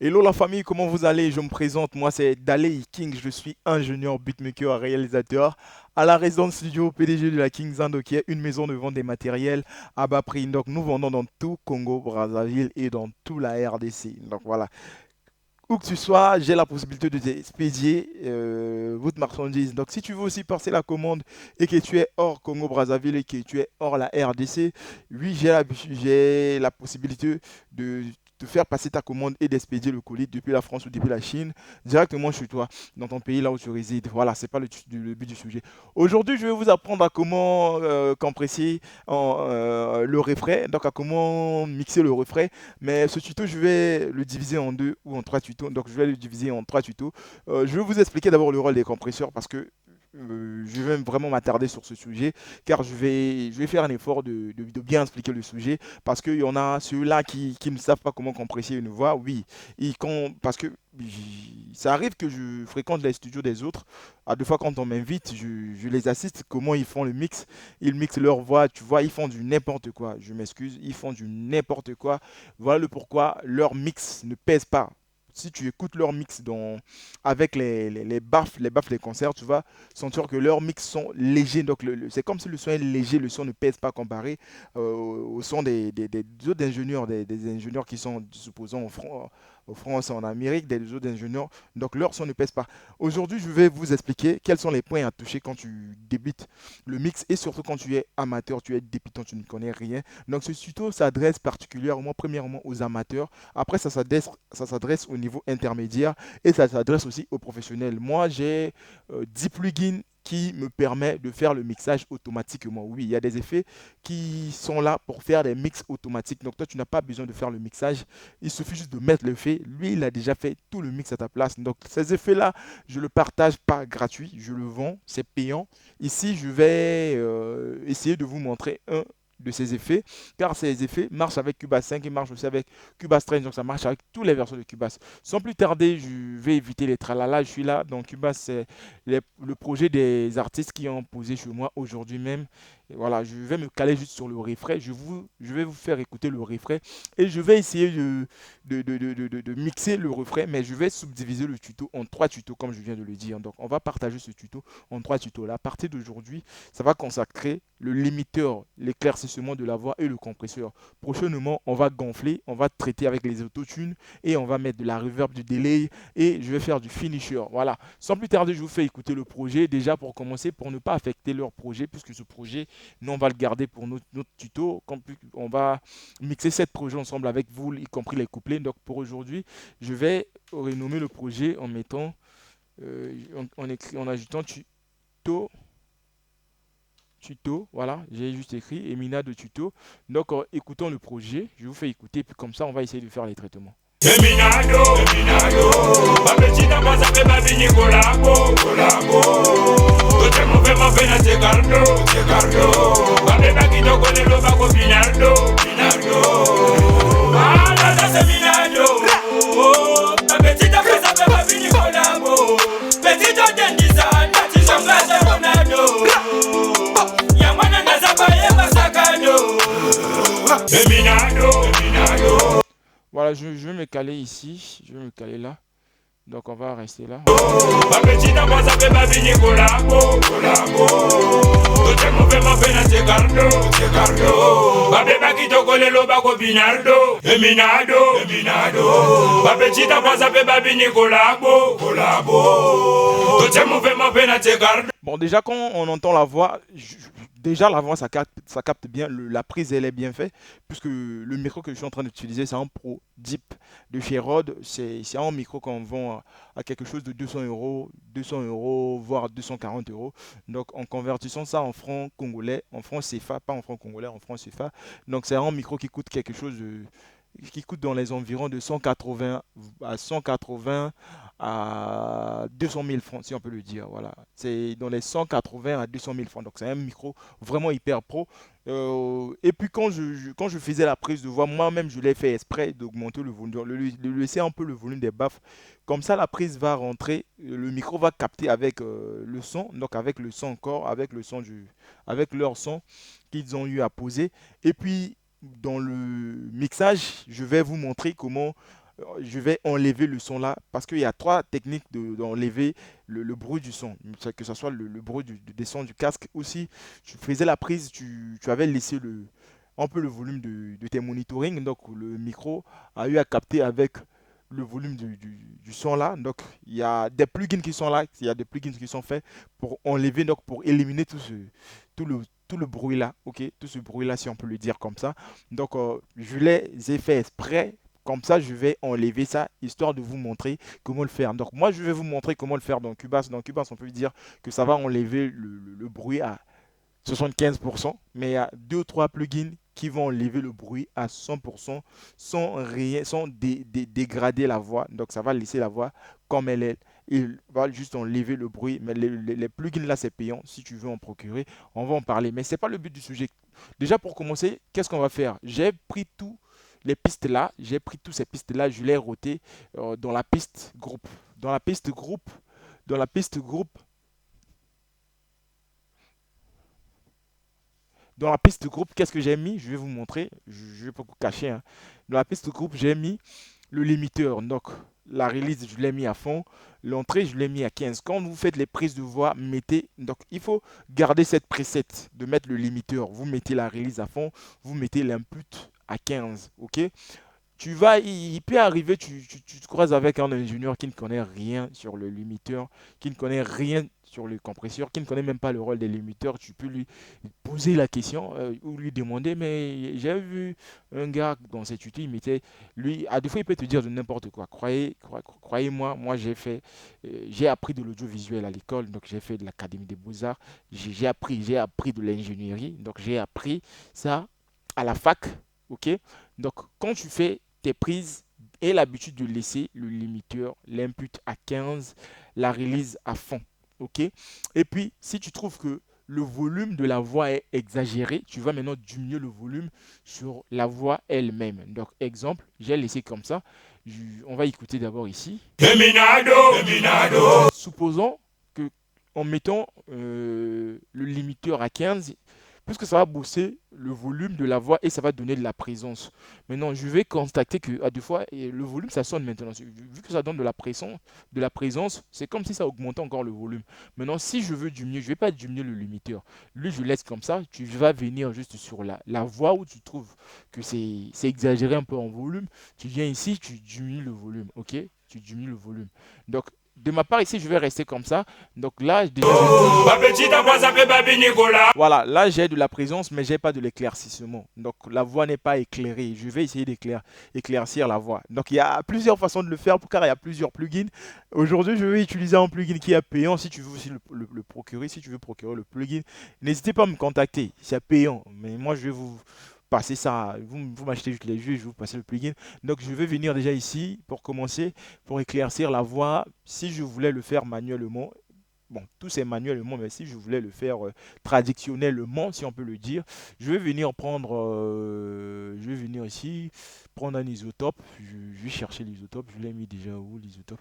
Hello la famille, comment vous allez? Je me présente, moi c'est Daley King, je suis ingénieur, beatmaker, réalisateur à la résidence studio PDG de la King Zando qui est une maison de vente des matériels à bas prix. Donc nous vendons dans tout Congo, Brazzaville et dans tout la RDC. Donc voilà, où que tu sois, j'ai la possibilité de t'expédier votre marchandise. Donc si tu veux aussi passer la commande et que tu es hors Congo, Brazzaville et que tu es hors la RDC, oui j'ai la possibilité de te faire passer ta commande et d'expédier le colis depuis la France ou depuis la Chine directement chez toi, dans ton pays là où tu résides. Voilà, c'est pas le but du sujet. Aujourd'hui, je vais vous apprendre à comment compresser le refrain, donc à comment mixer le refrain, mais ce tuto, je vais le diviser en deux ou en trois tutos. Donc, je vais le diviser en trois tutos. Je vais vous expliquer d'abord le rôle des compresseurs parce que je vais vraiment m'attarder sur ce sujet car je vais faire un effort de bien expliquer le sujet parce qu'il y en a ceux-là qui ne savent pas comment compresser une voix. Oui, parce que ça arrive que je fréquente les studios des autres. À deux fois, quand on m'invite, je les assiste comment ils font le mix. Ils mixent leur voix, tu vois, ils font du n'importe quoi. Je m'excuse, ils font du n'importe quoi. Voilà le pourquoi leur mix ne pèse pas. Si tu écoutes leur mix avec les baffes des concerts, tu vas sentir que leurs mix sont légers. Donc c'est comme si le son est léger, le son ne pèse pas comparé au son des autres ingénieurs, des ingénieurs qui sont, supposons, en France, en Amérique, des autres ingénieurs. Donc leur son ne pèse pas. Aujourd'hui, je vais vous expliquer quels sont les points à toucher quand tu débutes le mix et surtout quand tu es amateur, tu es débutant, tu ne connais rien. Donc ce tuto s'adresse particulièrement, premièrement, aux amateurs. Après, ça s'adresse au niveau intermédiaire et ça s'adresse aussi aux professionnels. Moi, j'ai 10 plugins qui me permet de faire le mixage automatiquement. Oui, il y a des effets qui sont là pour faire des mix automatiques. Donc toi, tu n'as pas besoin de faire le mixage. Il suffit juste de mettre l'effet. Lui, il a déjà fait tout le mix à ta place. Donc ces effets-là, je ne le partage pas gratuit. Je le vends. C'est payant. Ici, je vais essayer de vous montrer un de ces effets, car ces effets marchent avec Cubase 5 et marchent aussi avec Cubase 13, donc ça marche avec toutes les versions de Cubase. Sans plus tarder, je vais éviter les tralala, je suis là, donc Cubase c'est le projet des artistes qui ont posé chez moi aujourd'hui même. Et voilà, je vais me caler juste sur le refrain, je vais vous faire écouter le refrain et je vais essayer de mixer le refrain, mais je vais subdiviser le tuto en trois tutos comme je viens de le dire. Donc on va partager ce tuto en trois tutos là. À partir d'aujourd'hui, ça va consacrer le limiteur, l'éclaircissement de la voix et le compresseur. Prochainement, on va gonfler, on va traiter avec les autotunes et on va mettre de la reverb, du delay et je vais faire du finisher. Voilà. Sans plus tarder, je vous fais écouter le projet déjà pour commencer, pour ne pas affecter leur projet, puisque ce projet, nous, on va le garder pour notre tuto. On va mixer 7 projets ensemble avec vous, y compris les couplets. Donc pour aujourd'hui, je vais renommer le projet en mettant, en ajoutant tuto voilà, j'ai juste écrit Emina de tuto. Donc, écoutons le projet, je vous fais écouter, puis comme ça, on va essayer de faire les traitements. Eminado, Eminado, babechita pasa pe babini kolabo, kolabo. Tote move move na secardo, secardo. Babe bakito kone lo bako binardo, binardo. Ala da seminado, babechita pasa pe babini kolabo. Petito dendiza, nati shambasa ronaldo. Yamana na zabaye masakado. Eminado, Eminado. Voilà, je vais me caler ici, je vais me caler là. Donc, on va rester là. Babechita pasa pe babini kolabo, kolabo. Tote move move na secardo, secardo. Babe bakito kole lo bako binardo, eminado, eminado. Babechita pasa pe babini kolabo, kolabo. Tote move move na secardo. Bon, déjà, quand on entend la voix, déjà la voix, ça capte bien, la prise, elle est bien faite, puisque le micro que je suis en train d'utiliser, c'est un Pro Deep de chez Rode. C'est un micro qu'on vend à quelque chose de 200 euros, voire 240 euros. Donc, en convertissant ça en francs congolais, en francs CFA, pas en francs congolais, en francs CFA. Donc, c'est un micro qui coûte dans les environs de 180 à 200 000 francs, si on peut le dire. Voilà. C'est dans les 180 à 200 000 francs. Donc, c'est un micro vraiment hyper pro. Et puis, quand je faisais la prise de voix, moi-même, je l'ai fait exprès d'augmenter le volume, de laisser un peu le volume des baffes. Comme ça, la prise va rentrer, le micro va capter avec le son, donc avec le son encore, avec leur son qu'ils ont eu à poser. Et puis, dans le mixage, je vais vous montrer comment je vais enlever le son là parce qu'il y a trois techniques d'enlever le bruit du son, que ce soit le bruit des sons du casque. Aussi, tu faisais la prise, tu avais laissé un peu le volume de tes monitoring, donc le micro a eu à capter avec le volume du son là. Donc il y a des plugins qui sont là, il y a des plugins qui sont faits pour enlever, donc pour éliminer tout le bruit là, ok, tout ce bruit là si on peut le dire comme ça. Donc je les ai fait exprès. Comme ça, je vais enlever ça, histoire de vous montrer comment le faire. Donc, moi, je vais vous montrer comment le faire dans Cubase. Dans Cubase, on peut dire que ça va enlever le bruit à 75%, mais il y a deux ou trois plugins qui vont enlever le bruit à 100% sans rien, sans dégrader la voix. Donc ça va laisser la voix comme elle est. Il va juste enlever le bruit. Mais les plugins là, c'est payant. Si tu veux en procurer, on va en parler. Mais ce n'est pas le but du sujet. Déjà pour commencer, qu'est-ce qu'on va faire? J'ai pris tous les pistes là, j'ai pris toutes ces pistes là, je les ai rotées dans la piste groupe. Dans la piste groupe, dans la piste groupe, Dans la piste groupe, qu'est-ce que j'ai mis? Je vais vous montrer. Je ne vais pas vous cacher, hein. Dans la piste groupe, j'ai mis le limiteur. Donc, la release, je l'ai mis à fond. L'entrée, je l'ai mis à 15. Quand vous faites les prises de voix, mettez. Donc, il faut garder cette preset de mettre le limiteur. Vous mettez la release à fond. Vous mettez l'input à 15. OK? Il peut arriver, tu te croises avec un ingénieur qui ne connaît rien sur le limiteur, qui ne connaît rien sur le compresseur, qui ne connaît même pas le rôle des limiteurs. Tu peux lui poser la question ou lui demander, mais j'ai vu un gars dans cette tuto, il mettait, lui, à des fois, il peut te dire de n'importe quoi. Croyez-moi, moi j'ai appris de l'audiovisuel à l'école, donc j'ai fait de l'Académie des Beaux-Arts, j'ai appris de l'ingénierie, donc j'ai appris ça à la fac, ok? Donc, quand tu fais tes prises, aie l'habitude de laisser le limiteur, l'input à 15, la release à fond. OK? Et puis, si tu trouves que le volume de la voix est exagéré, tu vas maintenant diminuer le volume sur la voix elle-même. Donc, exemple, j'ai laissé comme ça. On va écouter d'abord ici. Eminado, Eminado. Supposons que en mettant le limiteur à 15, puisque ça va booster le volume de la voix et ça va donner de la présence. Maintenant, je vais constater que à deux fois, le volume, ça sonne maintenant. Vu que ça donne de la présence, c'est comme si ça augmentait encore le volume. Maintenant, si je veux diminuer, je ne vais pas diminuer le limiteur. Lui, je laisse comme ça. Tu vas venir juste sur la voix où tu trouves que c'est exagéré un peu en volume. Tu viens ici, tu diminues le volume. OK? Tu diminues le volume. Donc, de ma part ici, je vais rester comme ça. Donc là, déjà, voilà, là j'ai de la présence, mais j'ai pas de l'éclaircissement. Donc la voix n'est pas éclairée. Je vais essayer d'éclaircir la voix. Donc il y a plusieurs façons de le faire, car il y a plusieurs plugins. Aujourd'hui, je vais utiliser un plugin qui est payant. Si tu veux aussi le procurer, si tu veux procurer le plugin, n'hésitez pas à me contacter. C'est payant, mais moi je vais vous passer ça. Vous m'achetez juste les jeux, je vais vous passer le plugin. Donc je vais venir déjà ici pour commencer, pour éclaircir la voix. Si je voulais le faire manuellement, bon, tout c'est manuellement, mais si je voulais le faire traditionnellement, si on peut le dire, je vais venir prendre, je vais venir ici, prendre un isotope, je vais chercher l'isotope, je l'ai mis déjà où l'isotope,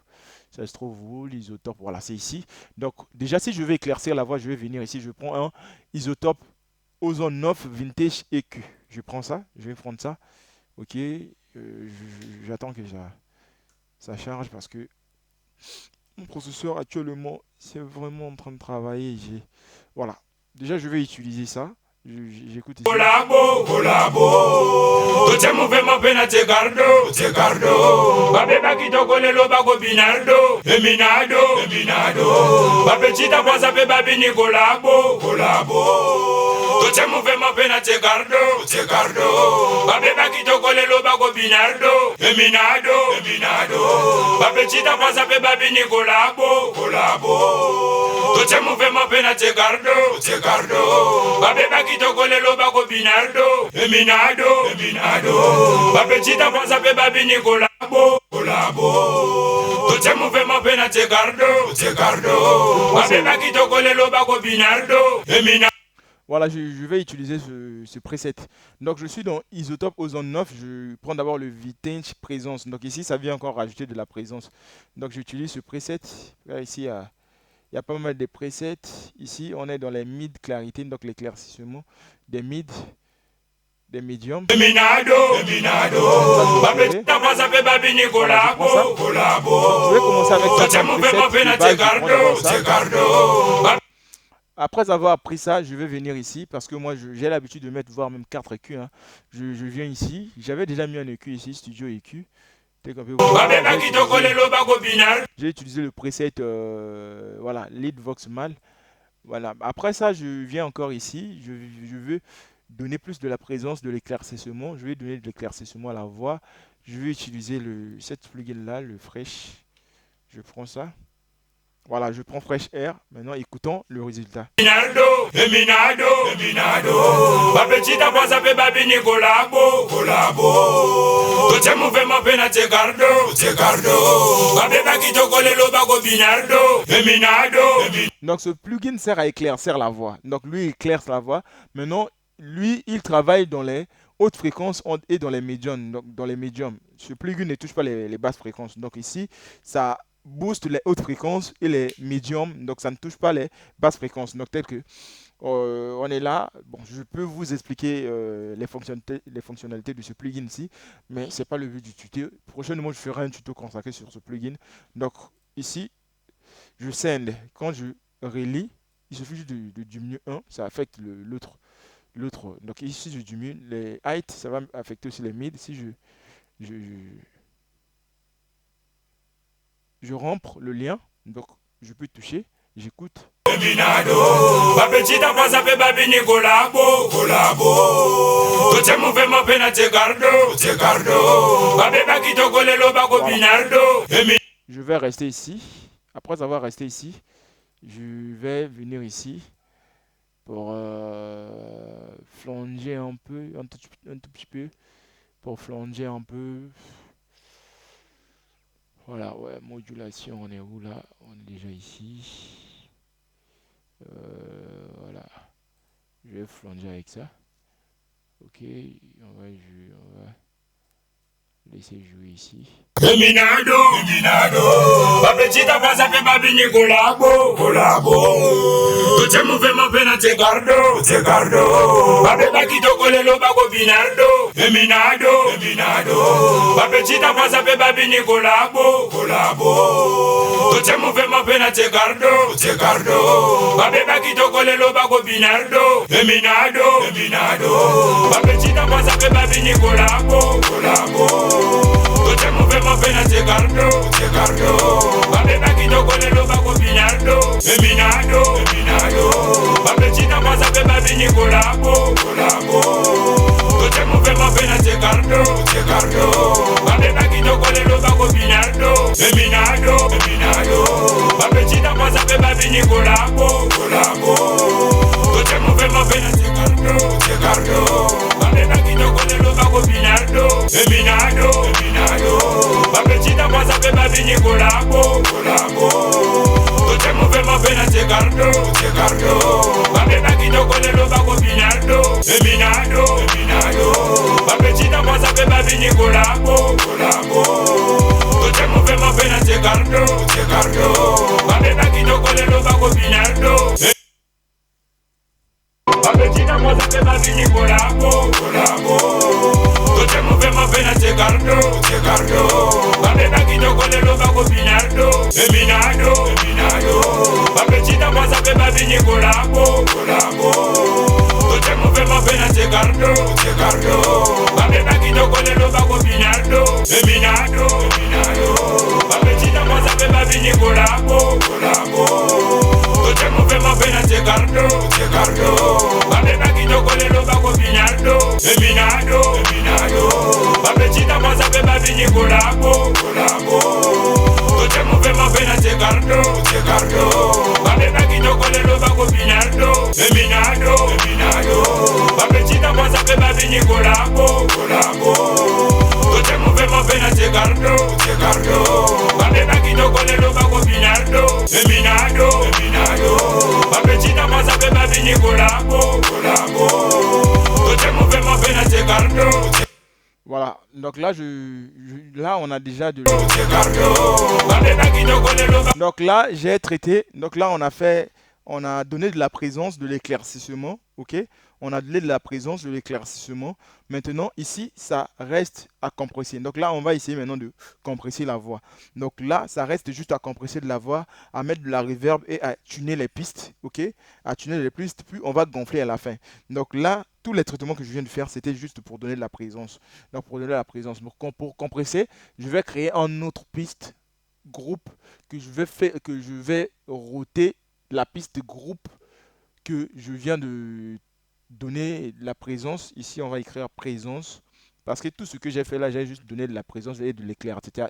ça se trouve où l'isotope, voilà, c'est ici. Donc déjà, si je veux éclaircir la voix, je vais venir ici, je prends un isotope Ozone 9 Vintage EQ. Je prends ça, je vais prendre ça, ok, j'attends que ça charge parce que mon processeur actuellement, c'est vraiment en train de travailler. Voilà. Déjà, je vais utiliser ça. J'écoute ici. Colabo, colabo. Toche mouvement pena te gardo, te gardo. Babe bakito kolelo bako binardo, eminado, eminado. Babe chita kwa sape babini colabo, colabo. Toche mouvement pena te gardo, te gardo. Babe bakito kolelo bako binardo, eminado, eminado. Babe chita kwa sape babini colabo, colabo. Toche mouvement pena te gardo, te gardo. Babe bakito kolelo bako binardo, eminado, eminado. Babe chita kwa sape babini colabo, colabo. Toche mouvement pena te gardo, te gardo. Babe bakito kolelo bako binardo, eminado. Voilà, je vais utiliser ce preset. Donc, je suis dans Isotope Ozone 9. Je prends d'abord le Vintage Présence. Donc, ici, ça vient encore rajouter de la présence. Donc, j'utilise ce preset. Là, ici, il y a pas mal de presets. Ici, on est dans les mid clarité, donc l'éclaircissement des mid. des médiums. Eminado, Babetita Basabe Babini Golabo, Je vais commencer avec ça comme preset de base, je prends d'abord ça. Après avoir appris ça, je vais venir ici parce que moi j'ai l'habitude de mettre voire même 4 EQ. Hein. Je viens ici, j'avais déjà mis un EQ ici, Studio EQ. J'ai utilisé le preset voilà, Lead Voxmal. Voilà. Après ça, je viens encore ici, je veux donner plus de la présence, de l'éclaircissement. Je vais donner de l'éclaircissement à la voix. Je vais utiliser cette plugin là, le Fresh. Je prends ça. Voilà, je prends Fresh Air. Maintenant, écoutons le résultat. Donc, ce plugin sert à éclaircir la voix. Donc, lui, il éclaircit la voix. Maintenant, lui, il travaille dans les hautes fréquences et dans les médiums. Donc, dans les médiums. Ce plugin ne touche pas les basses fréquences. Donc, ici, ça booste les hautes fréquences et les médiums, donc ça ne touche pas les basses fréquences. Donc tel que on est là, bon, je peux vous expliquer les fonctionnalités de ce plugin ici, mais c'est pas le but du tuto. Prochainement, je ferai un tuto consacré sur ce plugin. Donc ici, je send. Quand je relis, il suffit juste de diminuer un, ça affecte l'autre. Donc ici, je diminue les heights, ça va affecter aussi les mids. Si je rompre le lien, donc je peux toucher, j'écoute. Je vais rester ici. Après avoir resté ici, je vais venir ici pour flanger un peu, un tout petit peu, pour flanger un peu. Voilà, ouais, modulation, on est où là? On est déjà ici. Voilà. Je vais flanger avec ça. Ok, on va laisser jouer ici. Eminado, Babetita Basabe Babini Golabo, Toche Mouvement Pena Tegardo, Babeba Kito Kolelo Bago Binardo, Eminado, Babetita Basabe Babini Golabo, Toche Mouvement Pena Tegardo, Babeba Kito Kolelo Bago Binardo, Eminado, Babetita Basabe Babini Golabo, Toche Mouvement Pena Tegardo, Babeba Kito Kolelo Bago Binardo, Eminado, Babetita Basabe Babini Golabo, Toche Mouvement Pena Tegardo, Babeba Kito Kolelo Bago Binardo, Eminado, Babetita Basabe Babini Golabo, Toche Mouvement Pena Tegardo, Babeba Kito Kolelo Bago Binardo, Eminado, Babetita Basabe Babini Golabo, Toche Mouvement Pena Tegardo, Babeba Kito Kolelo Bago Binardo, Eminado, Babetita Basabe Babini Golabo, Toche Mouvement Pena Tegardo, Babeba Kito Kolelo Bago Binardo, Babetita Basabe Babini Golabo, Toche Mouvement Pena Tegardo, Babeba Kito Kolelo Bago Binardo, Eminado, Babetita Basabe Babini Golabo, Toche Mouvement Pena Tegardo, Babeba Kito Kolelo Bago Binardo, Eminado, Babetita Basabe Babini Golabo, Toche Mouvement Pena Tegardo, Babeba Kito Kolelo Bago Binardo, Eminado, Babetita Basabe Babini Golabo, Toche Mouvement Pena Tegardo, Babeba Kito Kolelo Bago Binardo, Eminado, Babetita Basabe Babini Golabo, Toche Mouvement Pena Tegardo, Babeba Kito Kolelo Bago Binardo, Eminado, Babetita Basabe Babini Golabo, Toche Mouvement Pena Tegardo. Voilà, donc là, là on a déjà de... Donc là, j'ai traité, donc là on a donné de la présence, de l'éclaircissement. ok? On a donné de la présence, de l'éclaircissement. Maintenant, ici, ça reste à compresser. Donc là, on va essayer maintenant de compresser la voix. Donc là, ça reste juste à compresser de la voix, à mettre de la reverb et à tuner les pistes, ok? À tuner les pistes, puis on va gonfler à la fin. Donc là, tous les traitements que je viens de faire, c'était juste pour donner de la présence. Donc pour donner de la présence. Donc pour compresser, je vais créer un autre piste groupe que je vais router la piste groupe que je viens de donner la présence. Ici, on va écrire présence. Parce que tout ce que j'ai fait là, j'ai juste donné de la présence et de l'éclaircité.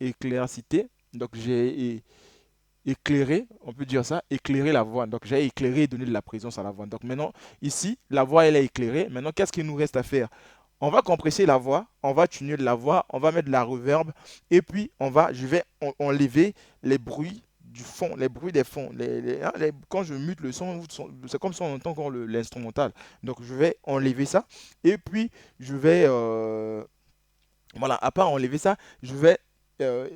Éclaircité. Donc, j'ai éclairé, on peut dire ça, éclairer la voix. Donc, j'ai éclairé et donné de la présence à la voix. Donc, maintenant, ici, la voix, elle est éclairée. Maintenant, qu'est-ce qu'il nous reste à faire? On va compresser la voix, on va tuner de la voix, on va mettre de la reverb et puis je vais enlever les bruits du fond, les bruits des fonds. Quand je mute le son, c'est comme si on entend encore l'instrumental. Donc je vais enlever ça et puis je vais, voilà, à part enlever ça, je vais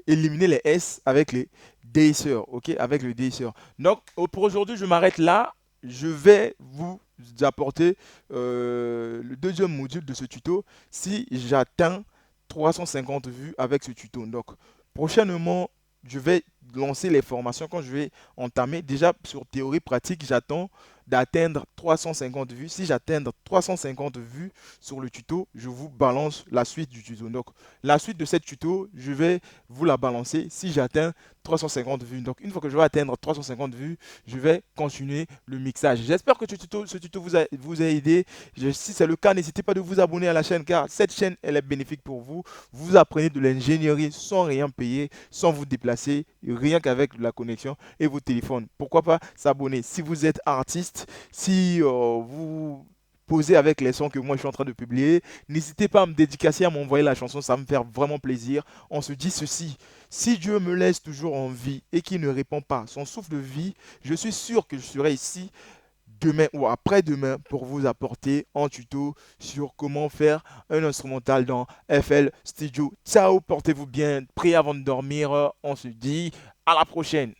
éliminer les S avec les déisseurs, ok, avec le déisseur. Donc pour aujourd'hui, je m'arrête là. Je vais vous apporter le deuxième module de ce tuto si j'atteins 350 vues avec ce tuto. Donc prochainement, je vais lancer les formations quand je vais entamer. Déjà sur théorie pratique, j'attends d'atteindre 350 vues. Si j'atteins 350 vues sur le tuto, je vous balance la suite du tuto. Donc, la suite de cette tuto, je vais vous la balancer si j'atteins 350 vues. Donc, une fois que je vais atteindre 350 vues, je vais continuer le mixage. J'espère que ce tuto vous a aidé. Si c'est le cas, n'hésitez pas de vous abonner à la chaîne car cette chaîne, elle est bénéfique pour vous. Vous apprenez de l'ingénierie sans rien payer, sans vous déplacer, rien qu'avec la connexion et vos téléphones. Pourquoi pas s'abonner si vous êtes artiste, si vous posez avec les sons que moi je suis en train de publier. N'hésitez pas à me dédicacer, à m'envoyer la chanson, ça va me faire vraiment plaisir. On se dit ceci, si Dieu me laisse toujours en vie et qu'il ne répond pas son souffle de vie, je suis sûr que je serai ici demain ou après-demain pour vous apporter un tuto sur comment faire un instrumental dans FL Studio. Ciao, portez-vous bien, priez avant de dormir. On se dit à la prochaine.